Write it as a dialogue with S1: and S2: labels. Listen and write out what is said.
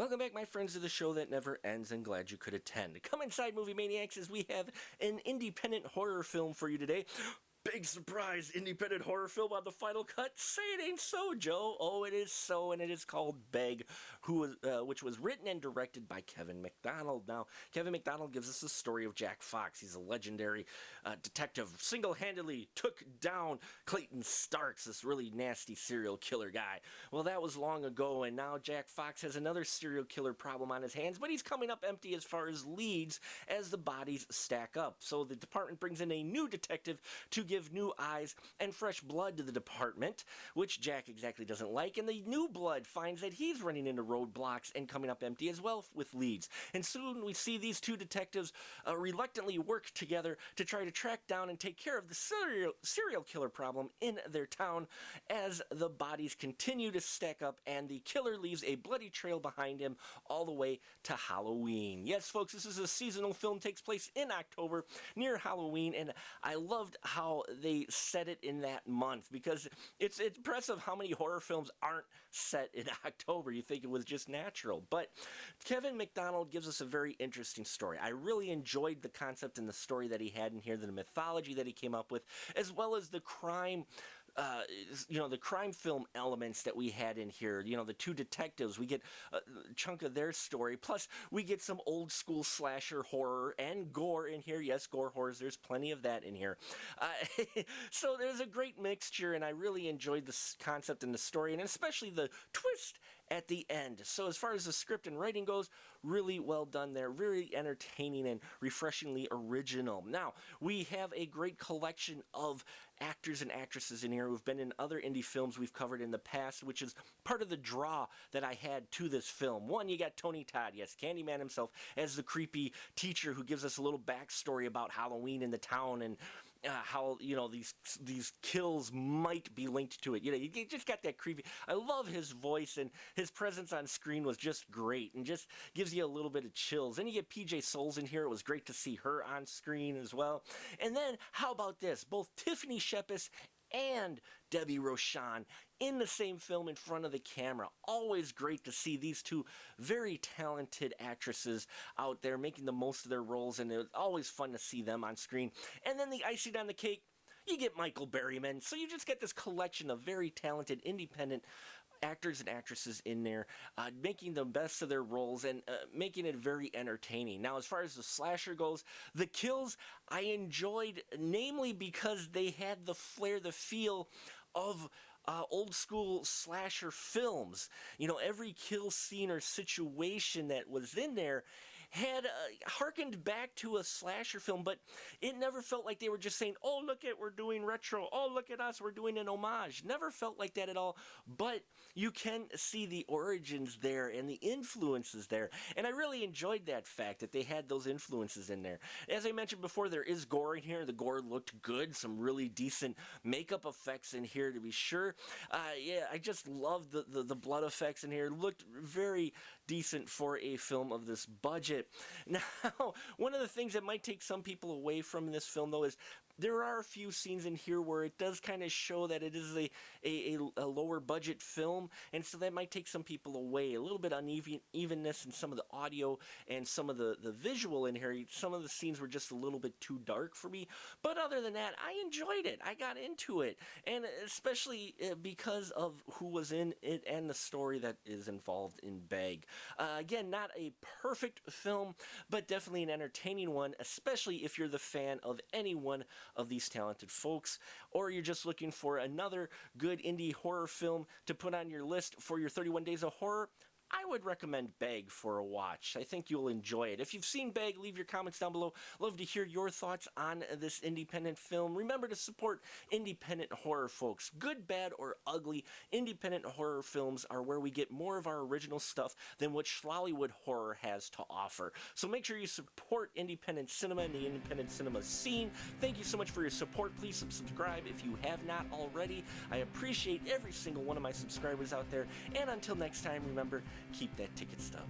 S1: Welcome back, my friends, to the show that never ends, and glad you could attend. Come inside, Movie Maniacs, as we have an independent horror film for you today. Big surprise, independent horror film on the final cut. Say it ain't so, Joe. Oh, it is so, and it is called Beg, which was written and directed by Kevin Macdonald. Now, Kevin Macdonald gives us the story of Jack Fox. He's a legendary detective, single-handedly took down Clayton Starks, this really nasty serial killer guy. Well, that was long ago, and now Jack Fox has another serial killer problem on his hands, but he's coming up empty as far as leads as the bodies stack up. So the department brings in a new detective to give new eyes and fresh blood to the department, which Jack exactly doesn't like, and the new blood finds that he's running into roadblocks and coming up empty as well with leads. And soon we see these two detectives reluctantly work together to try to track down and take care of the serial killer problem in their town as the bodies continue to stack up and the killer leaves a bloody trail behind him all the way to Halloween. Yes, folks, this is a seasonal film, takes place in October near Halloween, and I loved how they set it in that month, because it's impressive how many horror films aren't set in October. You think it was just natural, but Kevin Macdonald gives us a very interesting story. I really enjoyed the concept and the story that he had in here, the mythology that he came up with, as well as the crime the crime film elements that we had in here. The two detectives, we get a chunk of their story, plus we get some old school slasher horror and gore in here. Yes, gore horrors, there's plenty of that in here. So there's a great mixture, and I really enjoyed the concept and the story, and especially the twist at the end. So as far as the script and writing goes, really well done there, really entertaining and refreshingly original. Now, we have a great collection of actors and actresses in here who've been in other indie films we've covered in the past, which is part of the draw that I had to this film. One, you got Tony Todd, yes, Candyman himself, as the creepy teacher who gives us a little backstory about Halloween in the town and how these kills might be linked to it. You just got that creepy. I love his voice, and his presence on screen was just great and just gives you a little bit of chills. Then you get PJ Souls in here. It was great to see her on screen as well. And then how about this? Both Tiffany Shepis and Debbie Rochon in the same film in front of the camera. Always great to see these two very talented actresses out there making the most of their roles, and it's always fun to see them on screen. And then the icing on the cake, you get Michael Berryman. So you just get this collection of very talented independent actors and actresses in there, making the best of their roles and making it very entertaining. Now, as far as the slasher goes, the kills I enjoyed, namely because they had the flair, the feel of old school slasher films. Every kill scene or situation that was in there had harkened back to a slasher film, but it never felt like they were just saying, oh, look at, we're doing retro, oh, look at us, we're doing an homage. Never felt like that at all, but you can see the origins there and the influences there, and I really enjoyed that fact that they had those influences in there. As I mentioned before, there is gore in here. The gore looked good, some really decent makeup effects in here to be sure. I just loved the blood effects in here. It looked very decent for a film of this budget. Now, one of the things that might take some people away from this film, though, is there are a few scenes in here where it does kind of show that it is a lower budget film, and so that might take some people away. A little bit unevenness in some of the audio and some of the visual in here. Some of the scenes were just a little bit too dark for me, but other than that, I enjoyed it. I got into it, and especially because of who was in it and the story that is involved in Beg. Again, not a perfect film, but definitely an entertaining one, especially if you're the fan of any one of these talented folks, or you're just looking for another good indie horror film to put on your list for your 31 Days of Horror. I would recommend Beg for a watch. I think you'll enjoy it. If you've seen Beg, leave your comments down below. Love to hear your thoughts on this independent film. Remember to support independent horror, folks. Good, bad, or ugly, independent horror films are where we get more of our original stuff than what Schlollywood horror has to offer. So make sure you support independent cinema and the independent cinema scene. Thank you so much for your support. Please subscribe if you have not already. I appreciate every single one of my subscribers out there. And until next time, remember, keep that ticket stub.